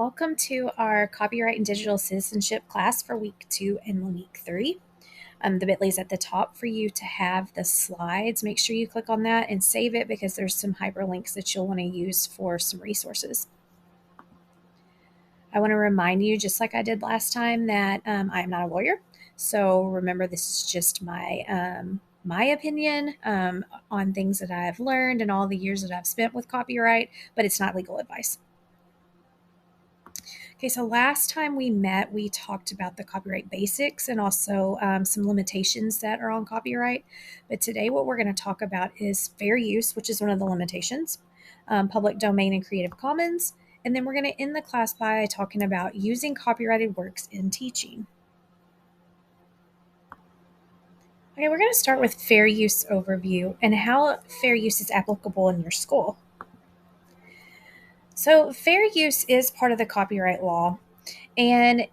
Welcome to our Copyright and Digital Citizenship class for week 2 and week 3. The bit.ly is at the top for you to have the slides. Make sure you click on that and save it because there's some hyperlinks that you'll want to use for some resources. I want to remind you, just like I did last time, that I am not a lawyer. So remember, this is just my opinion on things that I've learned and all the years that I've spent with copyright, but it's not legal advice. Okay, so last time we met, we talked about the copyright basics and also some limitations that are on copyright. But today, what we're going to talk about is fair use, which is one of the limitations, public domain and Creative Commons. And then we're going to end the class by talking about using copyrighted works in teaching. Okay, we're going to start with fair use overview and how fair use is applicable in your school. So, fair use is part of the copyright law, and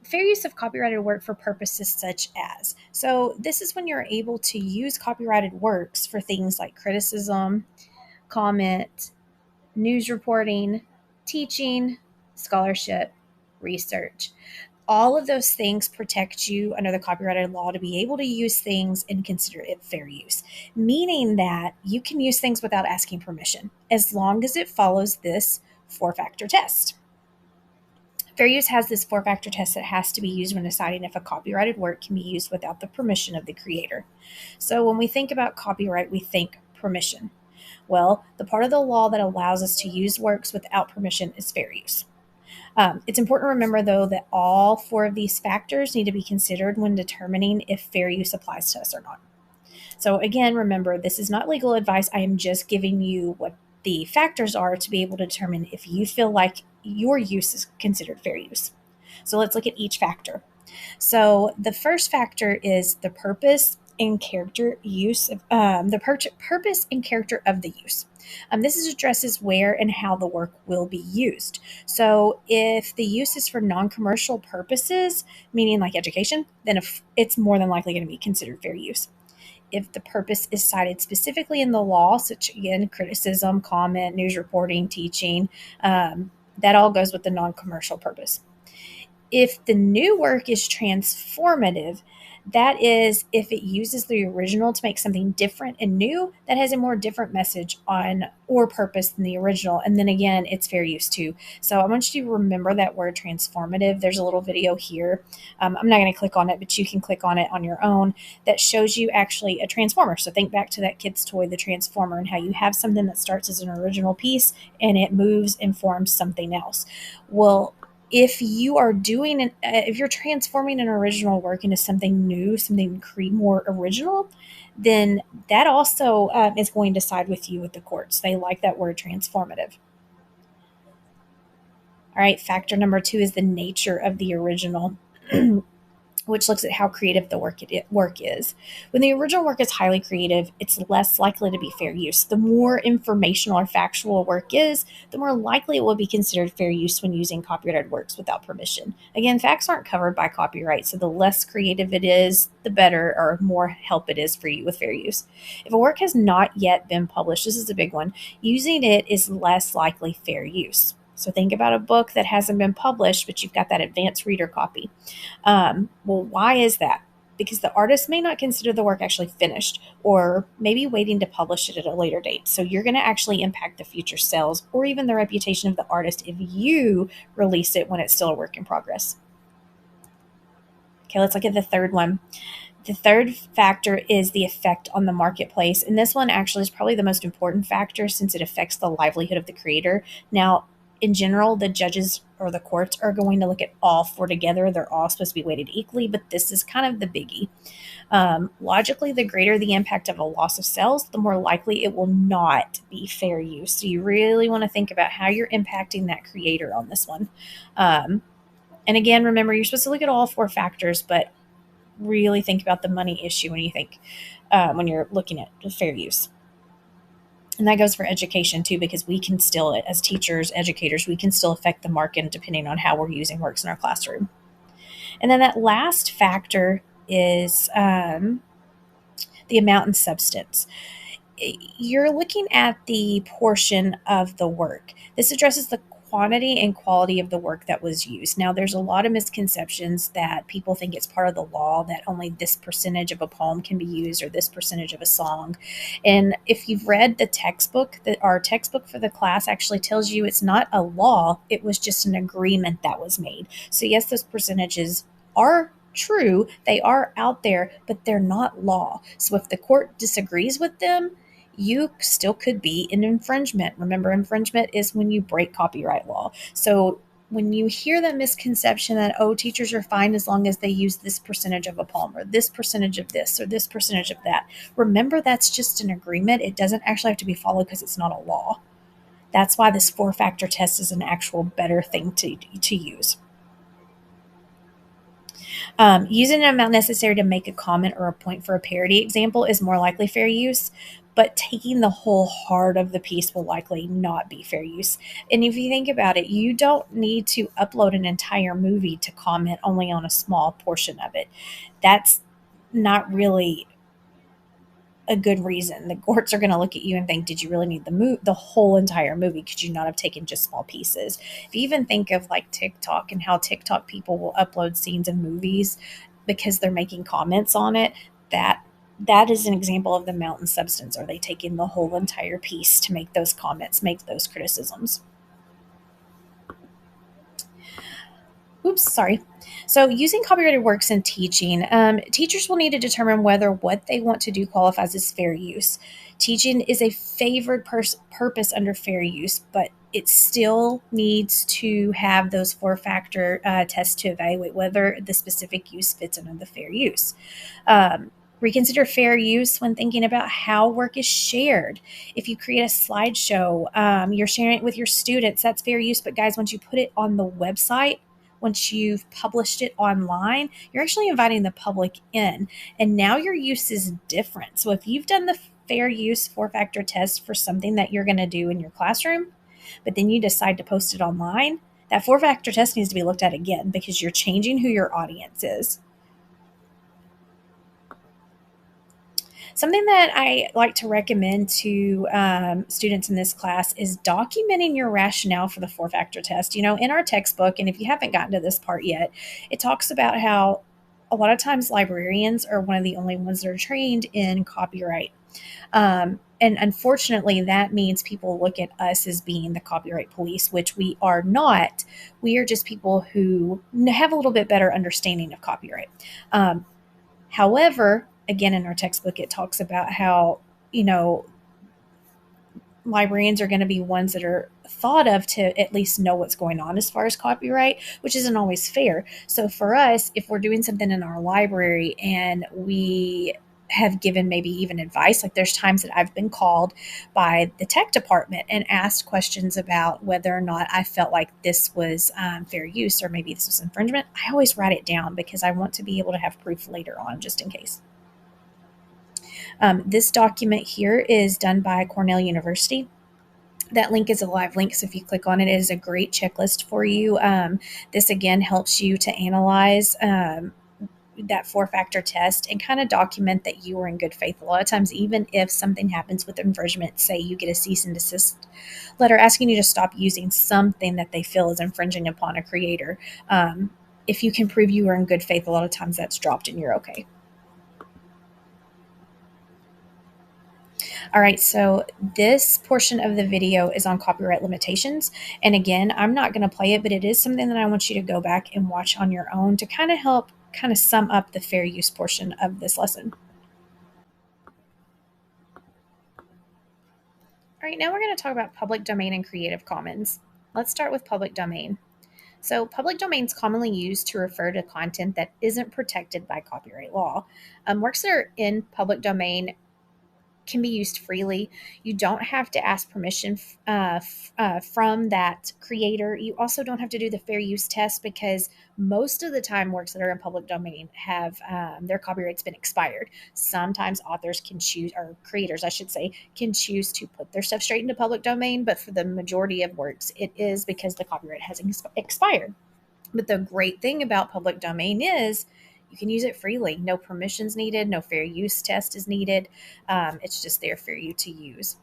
fair use of copyrighted work for purposes such as. So, this is when you're able to use copyrighted works for things like criticism, comment, news reporting, teaching, scholarship, research. All of those things protect you under the copyrighted law to be able to use things and consider it fair use, meaning that you can use things without asking permission as long as it follows this 4-factor test. Fair use has this 4-factor test that has to be used when deciding if a copyrighted work can be used without the permission of the creator. So when we think about copyright, we think permission. Well, the part of the law that allows us to use works without permission is fair use. It's important to remember, though, that all 4 of these factors need to be considered when determining if fair use applies to us or not. So again, remember, this is not legal advice. I am just giving you what the factors are to be able to determine if you feel like your use is considered fair use. So let's look at each factor. So the first factor is the purpose and character use of purpose and character of the use. This addresses where and how the work will be used. So if the use is for non-commercial purposes, meaning like education, then it's more than likely going to be considered fair use. If the purpose is cited specifically in the law, such again, criticism, comment, news reporting, teaching, that all goes with the non-commercial purpose. If the new work is transformative, that is, if it uses the original to make something different and new that has a more different message on or purpose than the original. And then again, it's fair use too. So I want you to remember that word transformative. There's a little video here. I'm not going to click on it, but you can click on it on your own that shows you actually a transformer. So think back to that kid's toy, the transformer, and how you have something that starts as an original piece and it moves and forms something else. Well, if you are if you're transforming an original work into something new, something more original, then that also is going to side with you with the courts. They like that word transformative. All right, factor number 2 is the nature of the original. Which looks at how creative the work is. When the original work is highly creative, it's less likely to be fair use. The more informational or factual work is, the more likely it will be considered fair use when using copyrighted works without permission. Again, facts aren't covered by copyright, so the less creative it is, the better or more help it is for you with fair use. If a work has not yet been published, this is a big one, using it is less likely fair use. So think about a book that hasn't been published, but you've got that advanced reader copy. Well, why is that? Because the artist may not consider the work actually finished or maybe waiting to publish it at a later date. So you're going to actually impact the future sales or even the reputation of the artist if you release it when it's still a work in progress. Okay, let's look at the third one. The third factor is the effect on the marketplace. And this one actually is probably the most important factor since it affects the livelihood of the creator. Now, in general, the judges or the courts are going to look at all 4 together. They're all supposed to be weighted equally, but this is kind of the biggie. Logically, the greater the impact of a loss of sales, the more likely it will not be fair use. So you really want to think about how you're impacting that creator on this one. And again, remember, you're supposed to look at all 4 factors, but really think about the money issue when you're looking at the fair use. And that goes for education too, because we can still, as teachers, educators, we can still affect the market depending on how we're using works in our classroom. And then that last factor is the amount and substance. You're looking at the portion of the work. This addresses the quantity and quality of the work that was used. Now, there's a lot of misconceptions that people think it's part of the law that only this percentage of a poem can be used or this percentage of a song. And if you've read the textbook, that our textbook for the class actually tells you it's not a law, it was just an agreement that was made. So, yes, those percentages are true, they are out there, but they're not law. So, if the court disagrees with them, you still could be in infringement. Remember, infringement is when you break copyright law. So when you hear that misconception that, oh, teachers are fine as long as they use this percentage of a poem or this percentage of this or this percentage of that, remember that's just an agreement. It doesn't actually have to be followed because it's not a law. That's why this four-factor test is an actual better thing to use. Using an amount necessary to make a comment or a point for a parody example is more likely fair use, but taking the whole heart of the piece will likely not be fair use. And if you think about it, you don't need to upload an entire movie to comment only on a small portion of it. That's not really a good reason. The courts are going to look at you and think, did you really need the whole entire movie? Could you not have taken just small pieces? If you even think of like TikTok and how TikTok people will upload scenes in movies because they're making comments on it, that is an example of the amount and substance. Are they taking the whole entire piece to make those comments, make those criticisms? Oops, sorry. So, using copyrighted works in teaching, teachers will need to determine whether what they want to do qualifies as fair use. Teaching is a favored purpose under fair use, but it still needs to have those four-factor tests to evaluate whether the specific use fits under the fair use. Reconsider fair use when thinking about how work is shared. If you create a slideshow, you're sharing it with your students, that's fair use. But guys, once you put it on the website, once you've published it online, you're actually inviting the public in. And now your use is different. So if you've done the fair use four-factor test for something that you're going to do in your classroom, but then you decide to post it online, that four-factor test needs to be looked at again because you're changing who your audience is. Something that I like to recommend to students in this class is documenting your rationale for the four-factor test. You know, in our textbook, and if you haven't gotten to this part yet, it talks about how a lot of times librarians are one of the only ones that are trained in copyright. And unfortunately, that means people look at us as being the copyright police, which we are not. We are just people who have a little bit better understanding of copyright. However, again, in our textbook, it talks about how, you know, librarians are going to be ones that are thought of to at least know what's going on as far as copyright, which isn't always fair. So for us, if we're doing something in our library and we have given maybe even advice, like there's times that I've been called by the tech department and asked questions about whether or not I felt like this was fair use or maybe this was infringement. I always write it down because I want to be able to have proof later on just in case. This document here is done by Cornell University. That link is a live link, so if you click on it, it is a great checklist for you. This again helps you to analyze that four-factor test and kind of document that you were in good faith. A lot of times, even if something happens with infringement, say you get a cease and desist letter asking you to stop using something that they feel is infringing upon a creator, if you can prove you were in good faith, a lot of times that's dropped and you're okay. All right, so this portion of the video is on copyright limitations. And again, I'm not going to play it, but it is something that I want you to go back and watch on your own to kind of help kind of sum up the fair use portion of this lesson. All right, now we're going to talk about public domain and Creative Commons. Let's start with public domain. So, public domain is commonly used to refer to content that isn't protected by copyright law. Works that are in public domain can be used freely. You don't have to ask permission from that creator. You also don't have to do the fair use test because most of the time works that are in public domain have their copyright's been expired. Sometimes authors can choose, or creators, I should say, can choose to put their stuff straight into public domain, but for the majority of works, it is because the copyright has expired. But the great thing about public domain is you can use it freely. No permissions needed. No fair use test is needed. It's just there for you to use.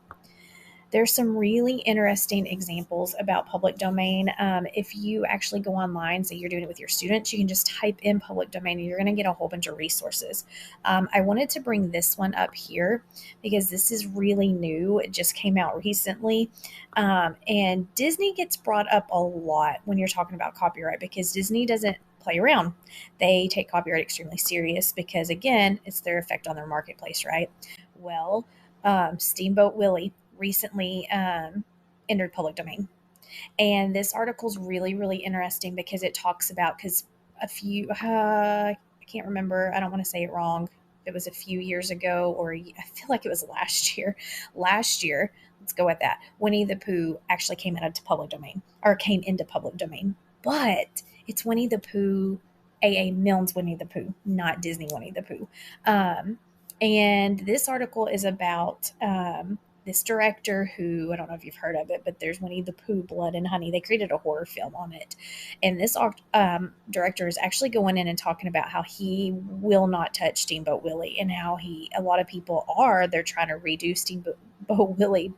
There's some really interesting examples about public domain. If you actually go online, say you're doing it with your students, you can just type in public domain and you're going to get a whole bunch of resources. I wanted to bring this one up here because this is really new. It just came out recently. And Disney gets brought up a lot when you're talking about copyright because Disney doesn't play around. They take copyright extremely serious because, again, it's their effect on their marketplace, right? Well, Steamboat Willie recently entered public domain. And this article is really, really interesting because it talks about, because I can't remember, I don't want to say it wrong. It was a few years ago, or I feel like it was last year. Last year, let's go with that. Winnie the Pooh actually came into public domain, or came into public domain. But it's Winnie the Pooh, A.A. Milne's Winnie the Pooh, not Disney Winnie the Pooh. Um, and this article is about this director who, I don't know if you've heard of it, but there's Winnie the Pooh, Blood and Honey. They created a horror film on it. And this director is actually going in and talking about how he will not touch Steamboat Willie and how a lot of people they're trying to redo Steamboat Willie,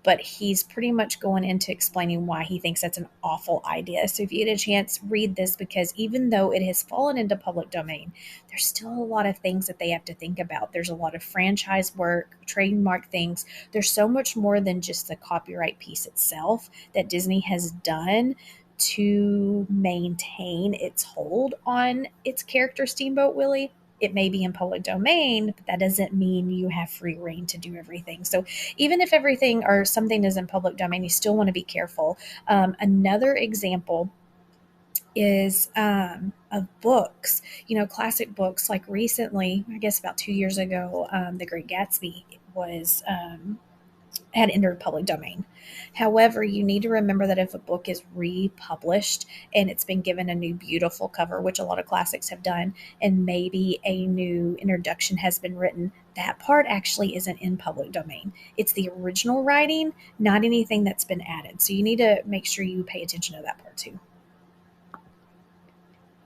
but he's pretty much going into explaining why he thinks that's an awful idea. So if you get a chance, read this because even though it has fallen into public domain, there's still a lot of things that they have to think about. There's a lot of franchise work, trademark things. There's so much more than just the copyright piece itself that Disney has done to maintain its hold on its character Steamboat Willie. It may be in public domain, but that doesn't mean you have free reign to do everything. So even if everything or something is in public domain, you still want to be careful. Another example is of books, classic books. Like recently, I guess about 2 years ago, The Great Gatsby was had entered public domain. However, you need to remember that if a book is republished and it's been given a new beautiful cover, which a lot of classics have done, and maybe a new introduction has been written, that part actually isn't in public domain. It's the original writing, not anything that's been added. So you need to make sure you pay attention to that part too.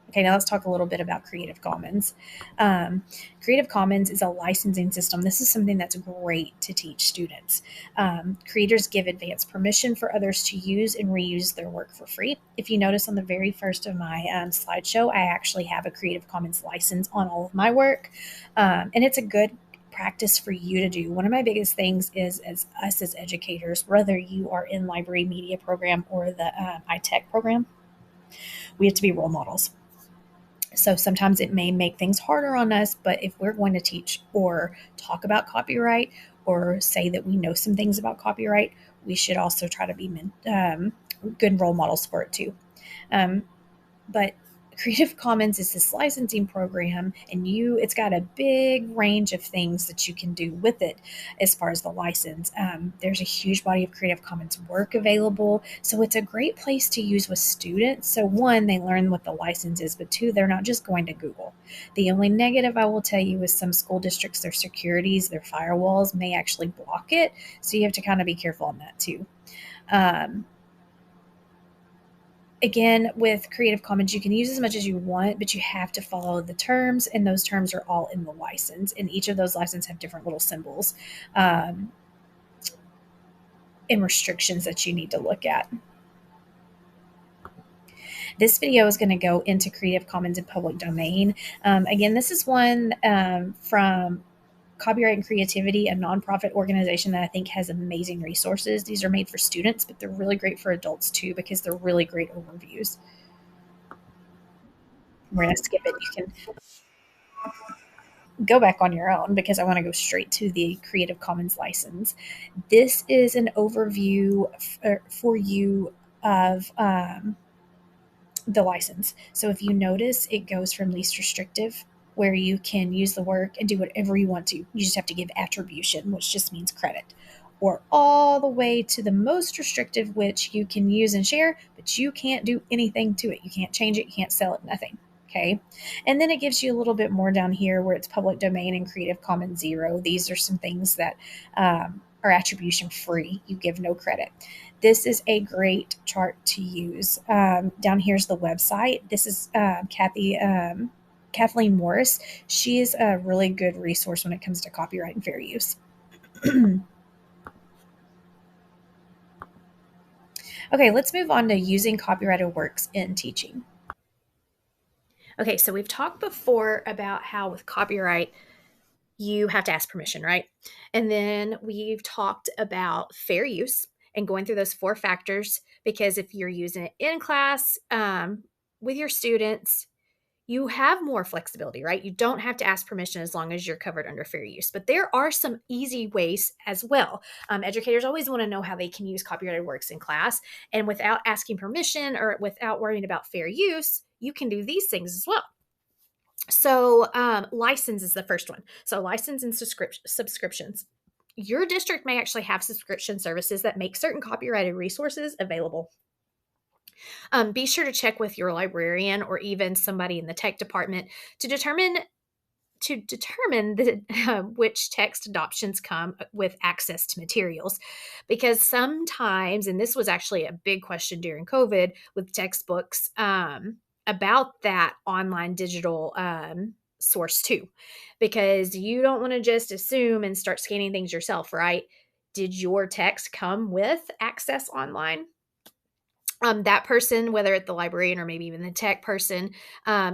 Okay, now let's talk a little bit about Creative Commons. Um, Creative Commons is a licensing system. This is something that's great to teach students. Creators give advance permission for others to use and reuse their work for free. If you notice on the very first of my slideshow, I actually have a Creative Commons license on all of my work, and it's a good practice for you to do. One of my biggest things is as us as educators, whether you are in library media program or the iTech program, we have to be role models. So sometimes it may make things harder on us, but if we're going to teach or talk about copyright or say that we know some things about copyright, we should also try to be good role models for it too. Um, but Creative Commons is this licensing program, and it's got a big range of things that you can do with it as far as the license. There's a huge body of Creative Commons work available, so it's a great place to use with students. So one, they learn what the license is, but two, they're not just going to Google. The only negative I will tell you is some school districts, their securities, their firewalls may actually block it, so you have to kind of be careful on that too. Um, Again, with Creative Commons, you can use as much as you want, but you have to follow the terms, and those terms are all in the license. And each of those licenses have different little symbols um, and restrictions that you need to look at. This video is going to go into Creative Commons and public domain. Again, this is one from Copyright and Creativity, a nonprofit organization that I think has amazing resources. These are made for students, but they're really great for adults too because they're really great overviews. We're going to skip it. You can go back on your own because I want to go straight to the Creative Commons license. This is an overview for you of the license. So if you notice, it goes from least restrictive, where you can use the work and do whatever you want to. You just have to give attribution, which just means credit, or all the way to the most restrictive, which you can use and share, but you can't do anything to it. You can't change it, you can't sell it, nothing. Okay. And then it gives you a little bit more down here where it's public domain and Creative Commons zero. These are some things that are attribution free. You give no credit. This is a great chart to use. Down here's the website. This is Kathleen Morris. She is a really good resource when it comes to copyright and fair use. Okay, let's move on to using copyrighted works in teaching. Okay, so we've talked before about how with copyright, you have to ask permission, right? And then we've talked about fair use and going through those four factors because if you're using it in class with your students, you have more flexibility, right? You don't have to ask permission as long as you're covered under fair use. But there are some easy ways as well. Educators always want to know how they can use copyrighted works in class. And without asking permission or without worrying about fair use, you can do these things as well. So, license is the first one. So, license and subscriptions. Your district may actually have subscription services that make certain copyrighted resources available. Be sure to check with your librarian or even somebody in the tech department to determine which text adoptions come with access to materials, because sometimes, and this was actually a big question during COVID with textbooks, about that online digital source too, because you don't want to just assume and start scanning things yourself, right? Did your text come with access online? That person, whether it's the librarian or maybe even the tech person,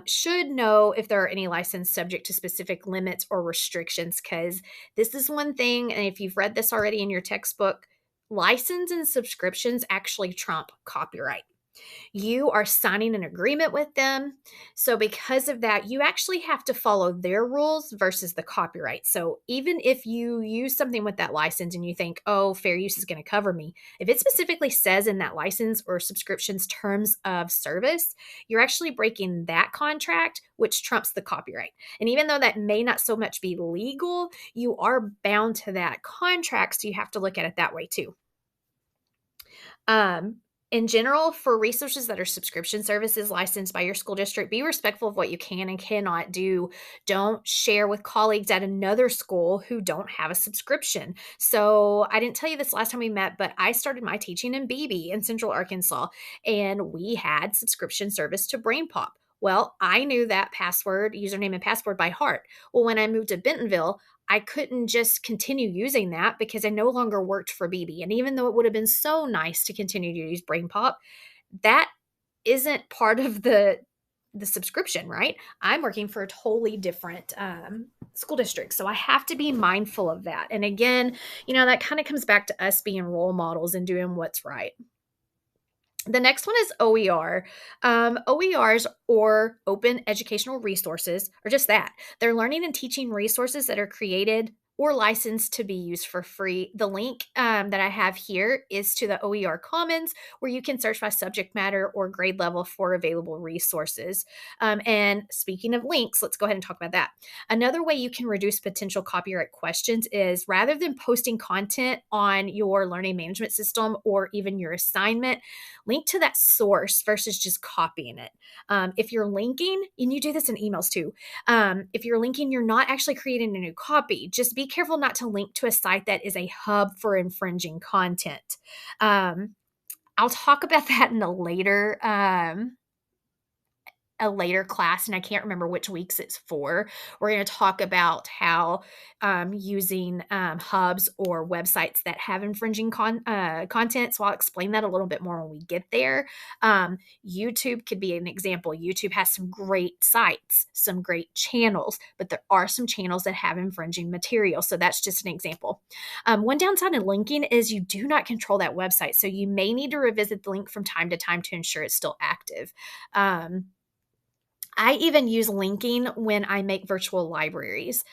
should know if there are any license subject to specific limits or restrictions. Because this is one thing, and if you've read this already in your textbook, license and subscriptions actually trump copyright. You are signing an agreement with them. So, because of that, you actually have to follow their rules versus the copyright. So, even if you use something with that license and you think, oh, fair use is going to cover me, if it specifically says in that license or subscription's terms of service, you're actually breaking that contract, which trumps the copyright. And even though that may not so much be legal, you are bound to that contract. So, you have to look at it that way too. Um, in general, for resources that are subscription services licensed by your school district, be respectful of what you can and cannot do. Don't share with colleagues at another school who don't have a subscription. So, I didn't tell you this last time we met, but I started my teaching in Beebe in Central Arkansas, and we had subscription service to BrainPop. Well, I knew that password, username, and password by heart. Well, when I moved to Bentonville, I couldn't just continue using that because I no longer worked for BB. And even though it would have been so nice to continue to use BrainPop, that isn't part of the subscription, right? I'm working for a totally different school district. So I have to be mindful of that. And again, that kind of comes back to us being role models and doing what's right. The next one is OER. OERs, or Open Educational Resources, are just that. They're learning and teaching resources that are created or licensed to be used for free. The link that I have here is to the OER Commons, where you can search by subject matter or grade level for available resources. And speaking of links, let's go ahead and talk about that. Another way you can reduce potential copyright questions is, rather than posting content on your learning management system or even your assignment, link to that source versus just copying it. If you're linking, and you do this in emails too, if you're linking, you're not actually creating a new copy. Just be careful not to link to a site that is a hub for infringing content. I'll talk about that in a later class, and I can't remember which weeks it's for. We're going to talk about how using hubs or websites that have infringing content. So I'll explain that a little bit more when we get there. YouTube could be an example. YouTube has some great sites, some great channels, but there are some channels that have infringing material. So that's just an example. One downside in linking is you do not control that website. So you may need to revisit the link from time to time to ensure it's still active. I even use linking when I make virtual libraries.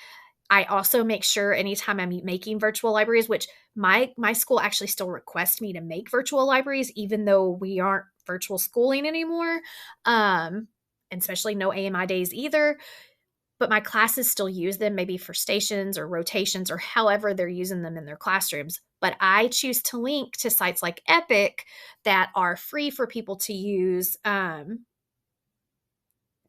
I also make sure anytime I'm making virtual libraries, which my school actually still requests me to make virtual libraries, even though we aren't virtual schooling anymore, and especially no AMI days either. But my classes still use them, maybe for stations or rotations or however they're using them in their classrooms. But I choose to link to sites like Epic that are free for people to use,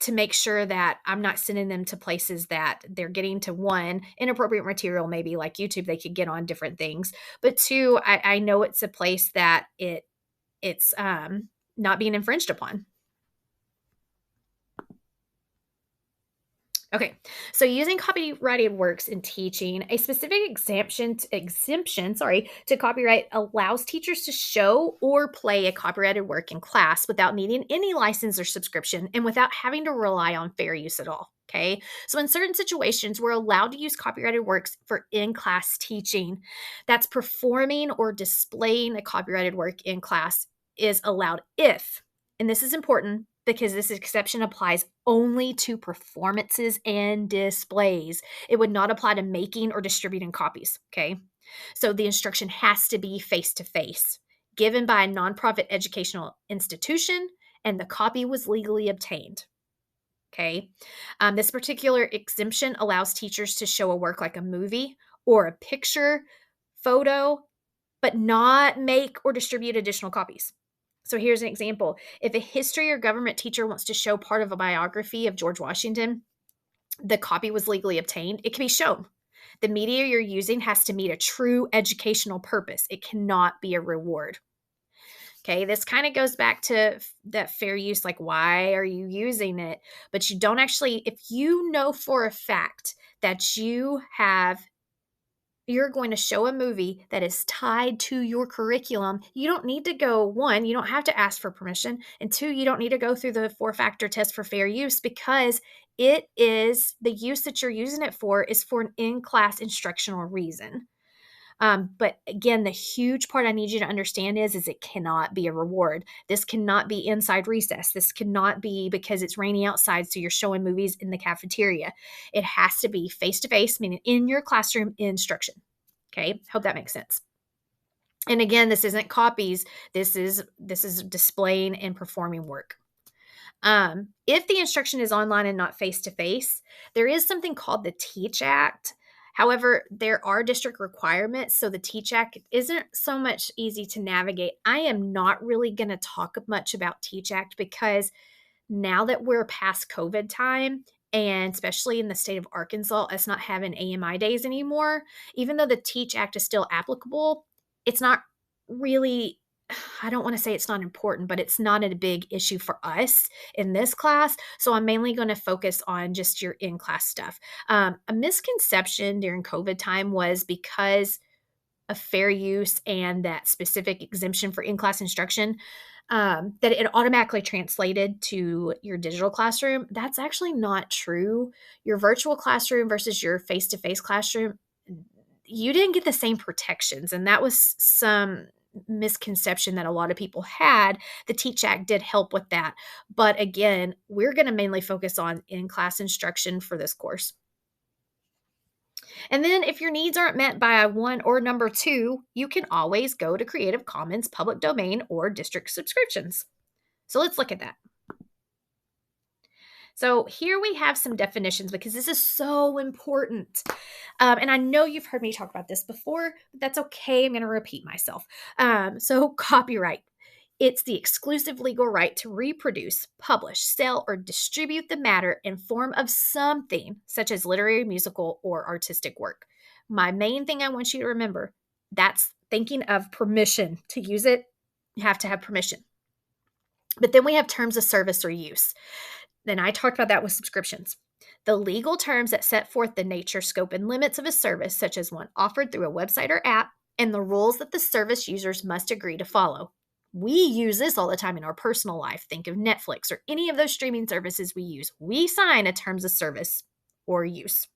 to make sure that I'm not sending them to places that they're getting to, one, inappropriate material, maybe like YouTube, they could get on different things. But two, I know it's a place that it's not being infringed upon. Okay, so using copyrighted works in teaching, a specific exemption, to copyright allows teachers to show or play a copyrighted work in class without needing any license or subscription and without having to rely on fair use at all. Okay, so in certain situations, we're allowed to use copyrighted works for in class teaching. That's performing or displaying a copyrighted work in class is allowed if, and this is important because this exception applies only to performances and displays. It would not apply to making or distributing copies. Okay. So the instruction has to be face to face, given by a nonprofit educational institution, and the copy was legally obtained. Okay. This particular exemption allows teachers to show a work like a movie or a picture, photo, but not make or distribute additional copies. So here's an example. If a history or government teacher wants to show part of a biography of George Washington, the copy was legally obtained, it can be shown. The media you're using has to meet a true educational purpose. It cannot be a reward. Okay, this kind of goes back to that fair use, like why are you using it? But you don't actually, if you know for a fact that you're going to show a movie that is tied to your curriculum, you don't need to go, one, you don't have to ask for permission, and two, you don't need to go through the 4-factor test for fair use because it is the use that you're using it for is for an in-class instructional reason. But again, the huge part I need you to understand is it cannot be a reward. This cannot be inside recess. This cannot be because it's raining outside, so you're showing movies in the cafeteria. It has to be face to face, meaning in your classroom instruction. Okay, hope that makes sense. And again, this isn't copies. This is displaying and performing work. If the instruction is online and not face to face, there is something called the Teach Act. However, there are district requirements, so the Teach Act isn't so much easy to navigate. I am not really going to talk much about Teach Act because now that we're past COVID time, and especially in the state of Arkansas, us not having AMI days anymore, even though the Teach Act is still applicable, it's not really, I don't want to say it's not important, but it's not a big issue for us in this class. So I'm mainly going to focus on just your in-class stuff. A misconception during COVID time was because of fair use and that specific exemption for in-class instruction, that it automatically translated to your digital classroom. That's actually not true. Your virtual classroom versus your face-to-face classroom, you didn't get the same protections. And that was some misconception that a lot of people had. The Teach Act did help with that. But again, we're going to mainly focus on in-class instruction for this course. And then if your needs aren't met by one or number two, you can always go to Creative Commons, public domain, or district subscriptions. So let's look at that. So here we have some definitions because this is so important. And I know you've heard me talk about this before, but that's okay. I'm going to repeat myself. So copyright. It's the exclusive legal right to reproduce, publish, sell, or distribute the matter in form of something, such as literary, musical, or artistic work. My main thing I want you to remember, that's thinking of permission. To use it, you have to have permission. But then we have terms of service or use. Then I talked about that with subscriptions. The legal terms that set forth the nature, scope, and limits of a service, such as one offered through a website or app, and the rules that the service users must agree to follow. We use this all the time in our personal life. Think of Netflix or any of those streaming services we use. We sign a terms of service or use.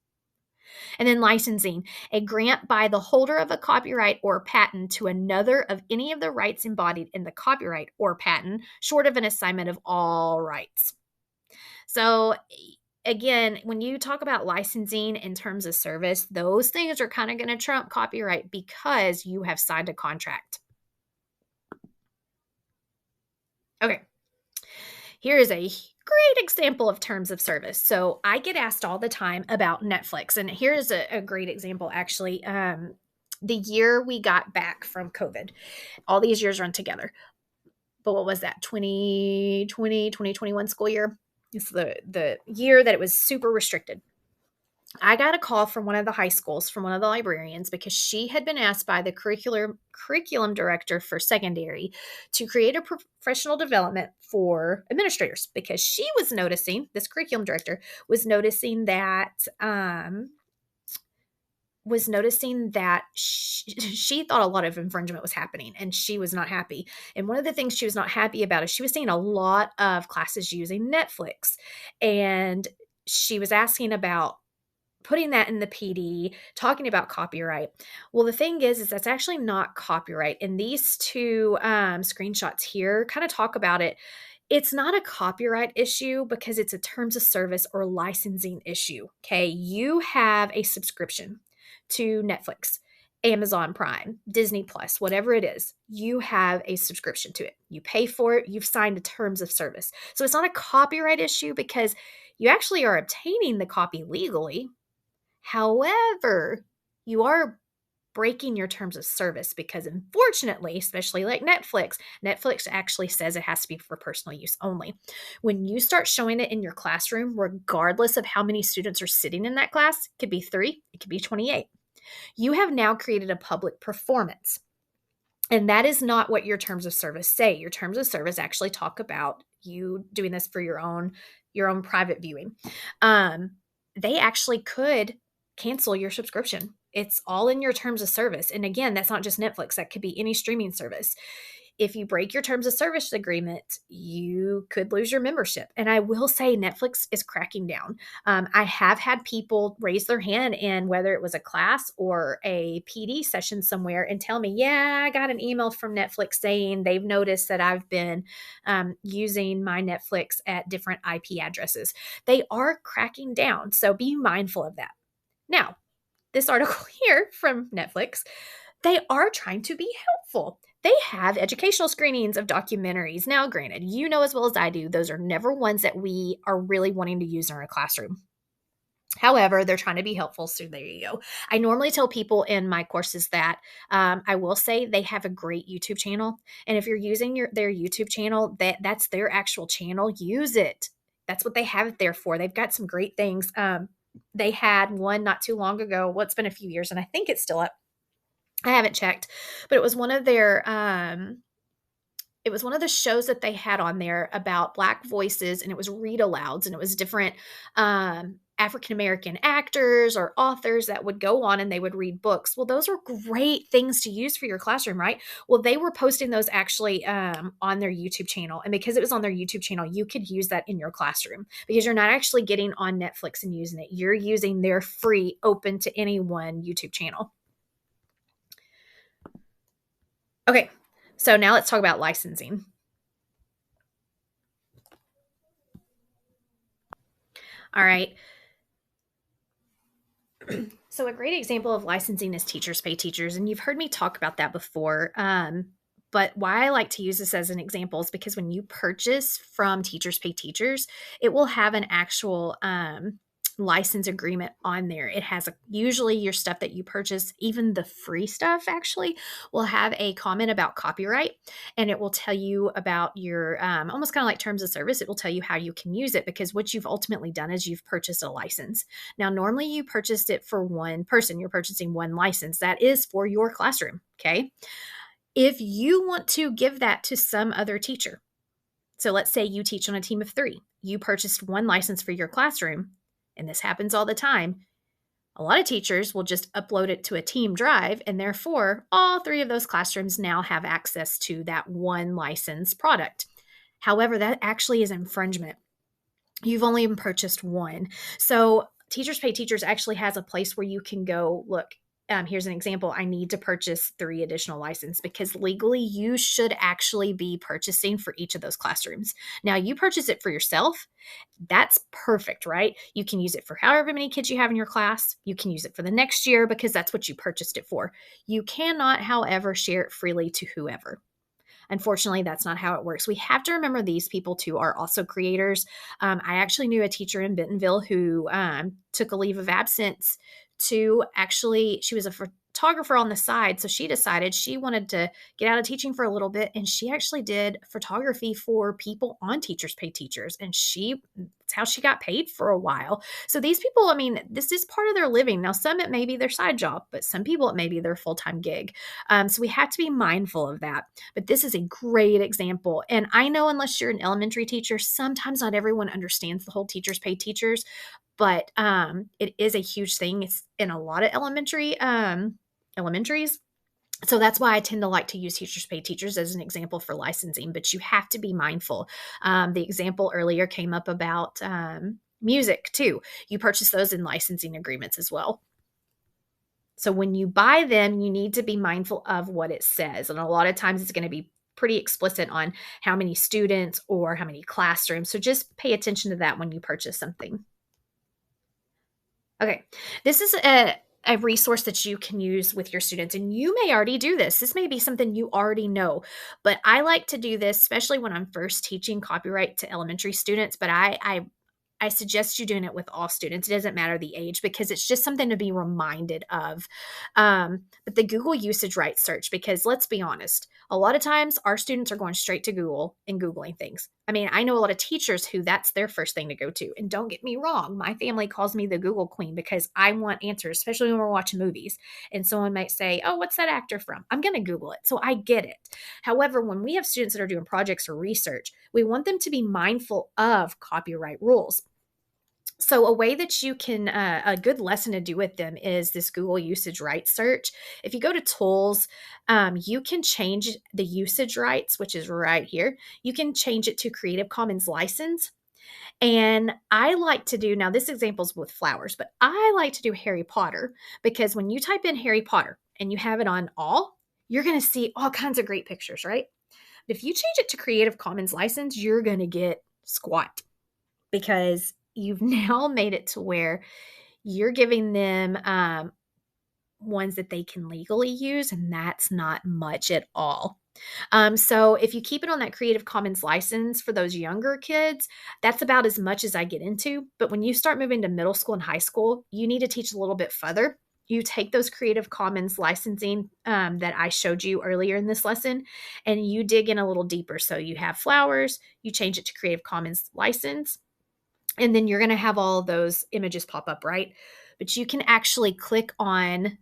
And then licensing, a grant by the holder of a copyright or patent to another of any of the rights embodied in the copyright or patent, short of an assignment of all rights. So again, when you talk about licensing in terms of service, those things are kind of going to trump copyright because you have signed a contract. Okay. Here is a great example of terms of service. So I get asked all the time about Netflix, and here's a great example, actually. The year we got back from COVID, all these years run together. But what was that, 2020, 2021 school year? It's the year that it was super restricted. I got a call from one of the high schools, from one of the librarians, because she had been asked by the curriculum director for secondary to create a professional development for administrators, because she was noticing, this curriculum director was noticing that she thought a lot of infringement was happening, and she was not happy. And one of the things she was not happy about is she was seeing a lot of classes using Netflix, and she was asking about putting that in the PD, talking about copyright. Well, the thing is that's actually not copyright. And these two screenshots here kind of talk about it. It's not a copyright issue because it's a terms of service or licensing issue. Okay. You have a subscription to Netflix, Amazon Prime, Disney Plus, whatever it is. You have a subscription to it. You pay for it. You've signed a terms of service. So it's not a copyright issue because you actually are obtaining the copy legally. However, you are breaking your terms of service because, unfortunately, especially like Netflix actually says it has to be for personal use only. When you start showing it in your classroom, regardless of how many students are sitting in that class, it could be 3, it could be 28. You have now created a public performance. And that is not what your terms of service say. Your terms of service actually talk about you doing this for your own private viewing. They actually could cancel your subscription. It's all in your terms of service. And again, that's not just Netflix. That could be any streaming service. If you break your terms of service agreement, you could lose your membership. And I will say Netflix is cracking down. I have had people raise their hand in whether it was a class or a PD session somewhere and tell me, yeah, I got an email from Netflix saying they've noticed that I've been using my Netflix at different IP addresses. They are cracking down. So be mindful of that. Now, this article here from Netflix, they are trying to be helpful. They have educational screenings of documentaries. Now, granted, you know as well as I do, those are never ones that we are really wanting to use in our classroom. However, they're trying to be helpful, so there you go. I normally tell people in my courses that I will say they have a great YouTube channel, and if you're using their YouTube channel, that's their actual channel, use it. That's what they have it there for. They've got some great things. They had one not too long ago. Well, it's been a few years, and I think it's still up. I haven't checked, but it was one of their it was one of the shows that they had on there about Black voices, and it was read alouds, and it was different African American actors or authors that would go on and they would read books. Well, those are great things to use for your classroom, right? Well, they were posting those actually on their YouTube channel, and because it was on their YouTube channel, you could use that in your classroom because you're not actually getting on Netflix and using it. You're using their free, open to anyone YouTube channel. Okay, so now let's talk about licensing. All right. So a great example of licensing is teachers pay teachers, and you've heard me talk about that before. But why I like to use this as an example is because when you purchase from Teachers Pay Teachers, it will have an actual license agreement on there. It has usually your stuff that you purchase, even the free stuff actually, will have a comment about copyright, and it will tell you about your almost kind of like terms of service. It will tell you how you can use it because what you've ultimately done is you've purchased a license. Now, normally you purchased it for one person. You're purchasing one license. That is for your classroom, okay? If you want to give that to some other teacher, so let's say you teach on a team of 3, you purchased one license for your classroom, and this happens all the time. A lot of teachers will just upload it to a team drive, and therefore all 3 of those classrooms now have access to that one licensed product. However, that actually is infringement. You've only purchased one. So Teachers Pay Teachers actually has a place where you can go, look, here's an example. I need to purchase 3 additional licenses because legally you should actually be purchasing for each of those classrooms. Now you purchase it for yourself. That's perfect, right? You can use it for however many kids you have in your class. You can use it for the next year because that's what you purchased it for. You cannot, however, share it freely to whoever. Unfortunately, that's not how it works. We have to remember these people too are also creators. I actually knew a teacher in Bentonville who took a leave of absence to actually, she was a photographer on the side. So she decided she wanted to get out of teaching for a little bit. And she actually did photography for people on Teachers Pay Teachers. And that's how she got paid for a while. So these people, I mean, this is part of their living. Now, some it may be their side job, but some people it may be their full-time gig. So we have to be mindful of that. But this is a great example. And I know unless you're an elementary teacher, sometimes not everyone understands the whole Teachers Pay Teachers, but it is a huge thing. It's in a lot of elementaries. So that's why I tend to like to use Teachers Pay Teachers as an example for licensing, but you have to be mindful. The example earlier came up about music too. You purchase those in licensing agreements as well. So when you buy them, you need to be mindful of what it says. And a lot of times it's going to be pretty explicit on how many students or how many classrooms. So just pay attention to that when you purchase something. Okay, this is a resource that you can use with your students, and you may already do this. This may be something you already know, but I like to do this, especially when I'm first teaching copyright to elementary students, but I suggest you doing it with all students. It doesn't matter the age because it's just something to be reminded of. But the Google usage rights search, because let's be honest, a lot of times our students are going straight to Google and Googling things. I mean, I know a lot of teachers who that's their first thing to go to. And don't get me wrong, my family calls me the Google queen because I want answers, especially when we're watching movies. And someone might say, oh, what's that actor from? I'm going to Google it. So I get it. However, when we have students that are doing projects or research, we want them to be mindful of copyright rules. So a way that you can, a good lesson to do with them is this Google usage rights search. If you go to tools, you can change the usage rights, which is right here. You can change it to Creative Commons license. And I like to do, now this example is with flowers, but I like to do Harry Potter because when you type in Harry Potter and you have it on all, you're going to see all kinds of great pictures, right? But if you change it to Creative Commons license, you're going to get squat because you've now made it to where you're giving them ones that they can legally use, and that's not much at all. So if you keep it on that Creative Commons license for those younger kids, that's about as much as I get into. But when you start moving to middle school and high school, you need to teach a little bit further. You take those Creative Commons licensing that I showed you earlier in this lesson, and you dig in a little deeper. So you have flowers, you change it to Creative Commons license, and then you're going to have all of those images pop up, right? But you can actually click on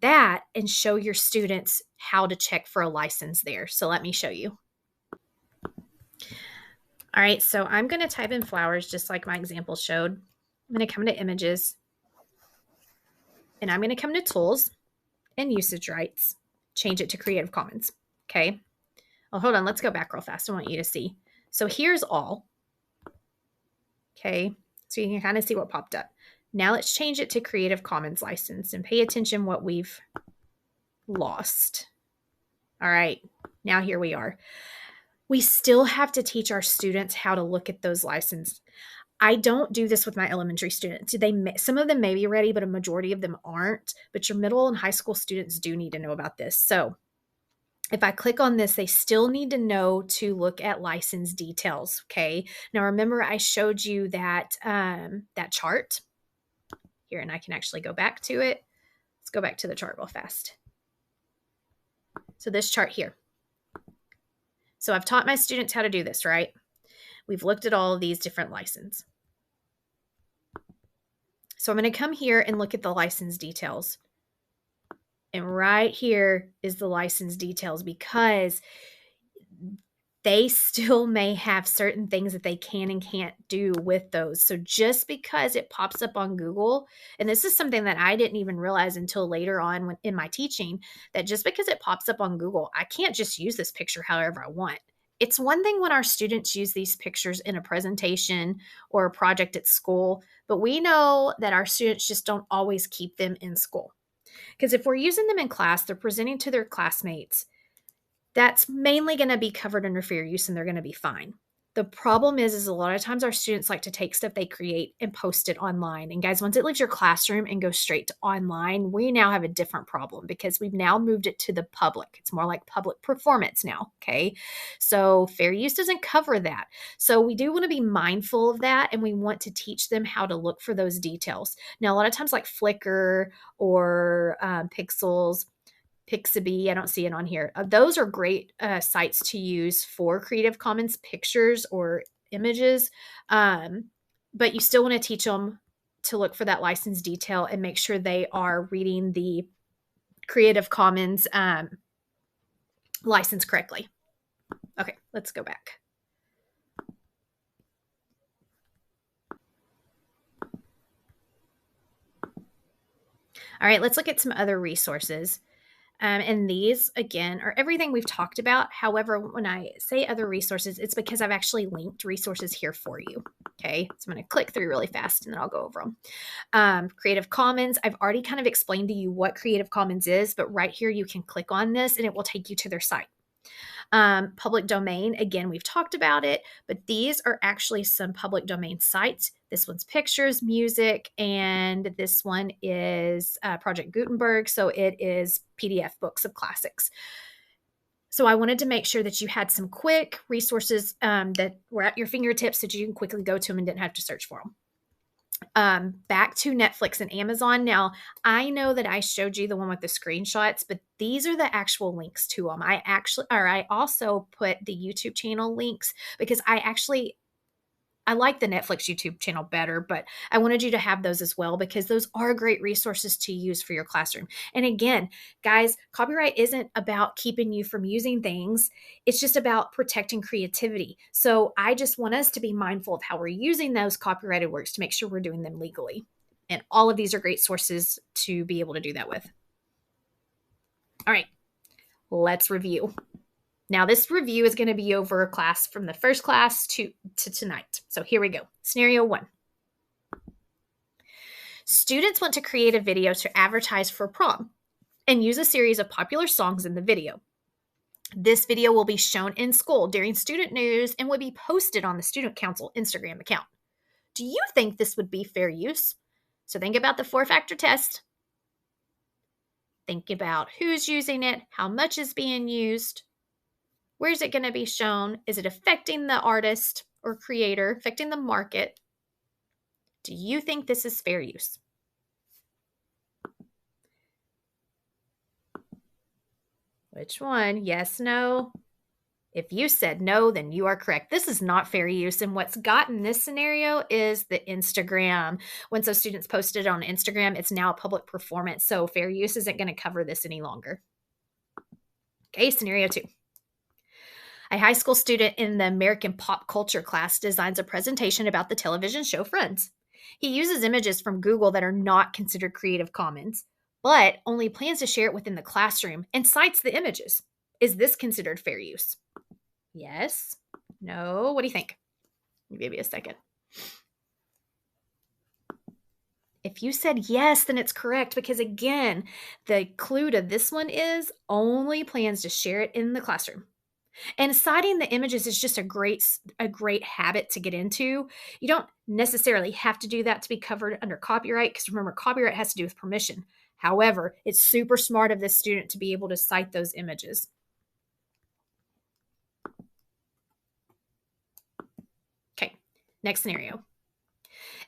that and show your students how to check for a license there. So let me show you. All right, so I'm going to type in flowers just like my example showed. I'm going to come to images, and I'm going to come to tools and usage rights, change it to Creative Commons. Okay. Oh, hold on. Let's go back real fast. I want you to see. So here's all. Okay. So you can kind of see what popped up. Now let's change it to Creative Commons license and pay attention what we've lost. All right. Now here we are. We still have to teach our students how to look at those licenses. I don't do this with my elementary students. Some of them may be ready, but a majority of them aren't. But your middle and high school students do need to know about this. So if I click on this, they still need to know to look at license details. Okay. Now remember, I showed you that that chart here, and I can actually go back to it. Let's go back to the chart real fast. So this chart here. So I've taught my students how to do this, right? We've looked at all of these different licenses. So I'm going to come here and look at the license details. And right here is the license details, because they still may have certain things that they can and can't do with those. So just because it pops up on Google, and this is something that I didn't even realize until later on in my teaching, that just because it pops up on Google, I can't just use this picture however I want. It's one thing when our students use these pictures in a presentation or a project at school, but we know that our students just don't always keep them in school. Because if we're using them in class, they're presenting to their classmates, that's mainly going to be covered under fair use and they're going to be fine. The problem is a lot of times our students like to take stuff they create and post it online. And guys, once it leaves your classroom and goes straight to online, we now have a different problem because we've now moved it to the public. It's more like public performance now. Okay. So fair use doesn't cover that. So we do want to be mindful of that. And we want to teach them how to look for those details. Now, a lot of times like Flickr or Pixels, Pixabay, I don't see it on here. Those are great sites to use for Creative Commons pictures or images. But you still want to teach them to look for that license detail and make sure they are reading the Creative Commons license correctly. Okay, let's go back. All right, let's look at some other resources. And these, again, are everything we've talked about. However, when I say other resources, it's because I've actually linked resources here for you. Okay, so I'm going to click through really fast and then I'll go over them. Creative Commons, I've already kind of explained to you what Creative Commons is, but right here you can click on this and it will take you to their site. Public domain, again, we've talked about it, but these are actually some public domain sites. This one's pictures, music, and this one is Project Gutenberg. So it is PDF books of classics. So I wanted to make sure that you had some quick resources that were at your fingertips so that you can quickly go to them and didn't have to search for them. Back to Netflix and Amazon. Now, I know that I showed you the one with the screenshots, but these are the actual links to them. I also put the YouTube channel links because I like the Netflix YouTube channel better, but I wanted you to have those as well because those are great resources to use for your classroom. And again, guys, copyright isn't about keeping you from using things. It's just about protecting creativity. So I just want us to be mindful of how we're using those copyrighted works to make sure we're doing them legally. And all of these are great sources to be able to do that with. All right, let's review. Now, this review is going to be over a class from the first class to tonight. So here we go. Scenario 1. Students want to create a video to advertise for prom and use a series of popular songs in the video. This video will be shown in school during student news and will be posted on the Student Council Instagram account. Do you think this would be fair use? So think about the 4-factor test. Think about who's using it, how much is being used. Where's it going to be shown? Is it affecting the artist or creator, affecting the market? Do you think this is fair use? Which one? Yes, no? If you said no, then you are correct. This is not fair use. And what's gotten this scenario is the Instagram. Once those students posted on Instagram, it's now a public performance. So fair use isn't going to cover this any longer. Okay, scenario 2. A high school student in the American pop culture class designs a presentation about the television show Friends. He uses images from Google that are not considered Creative Commons, but only plans to share it within the classroom and cites the images. Is this considered fair use? Yes? No? What do you think? Maybe a second. If you said yes, then it's correct because, again, the clue to this one is only plans to share it in the classroom. And citing the images is just a great habit to get into. You don't necessarily have to do that to be covered under copyright because remember, copyright has to do with permission. However, it's super smart of this student to be able to cite those images. Okay, next scenario.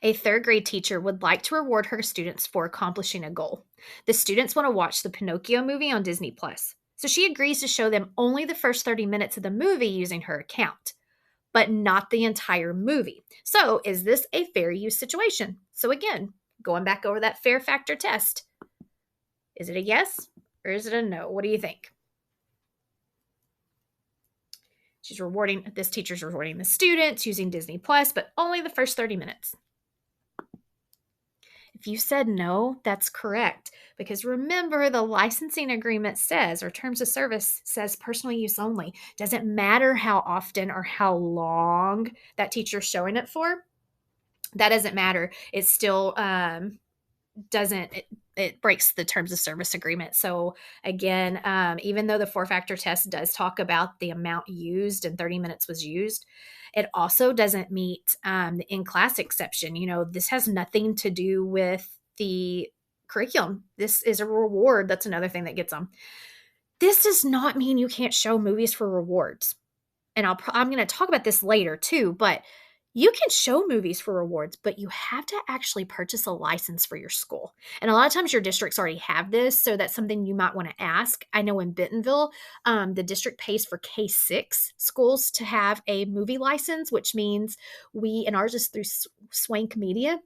A 3rd grade teacher would like to reward her students for accomplishing a goal. The students want to watch the Pinocchio movie on Disney+. So she agrees to show them only the first 30 minutes of the movie using her account, but not the entire movie. So is this a fair use situation? So again, going back over that fair factor test, is it a yes or is it a no? What do you think? This teacher's rewarding the students using Disney+, but only the first 30 minutes. If you said no, that's correct. Because remember, the licensing agreement says, or terms of service says personal use only. Doesn't matter how often or how long that teacher's showing it for. That doesn't matter. It still doesn't, it breaks the terms of service agreement. So again, even though the 4-factor test does talk about the amount used and 30 minutes was used, it also doesn't meet the in-class exception. This has nothing to do with the curriculum. This is a reward. That's another thing that gets them. This does not mean you can't show movies for rewards. And I'm going to talk about this later too, but you can show movies for rewards, but you have to actually purchase a license for your school. And a lot of times your districts already have this, so that's something you might want to ask. I know in Bentonville, the district pays for K-6 schools to have a movie license, which means and ours is through Swank Media,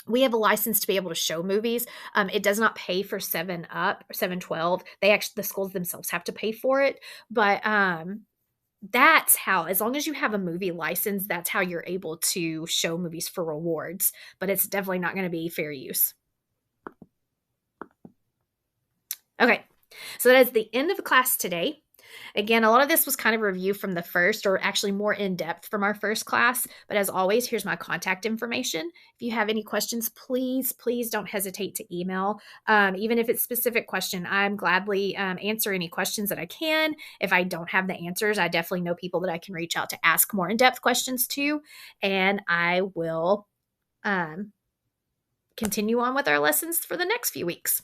we have a license to be able to show movies. It does not pay for 7 Up or 712. The schools themselves have to pay for it. But that's how, as long as you have a movie license, that's how you're able to show movies for rewards. But it's definitely not going to be fair use. Okay, so that is the end of the class today. Again, a lot of this was kind of a review from the first, or actually more in depth from our first class. But as always, here's my contact information. If you have any questions, please don't hesitate to email. Even if it's a specific question, I'm gladly answer any questions that I can. If I don't have the answers, I definitely know people that I can reach out to ask more in-depth questions to, and I will continue on with our lessons for the next few weeks.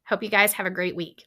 Hope you guys have a great week.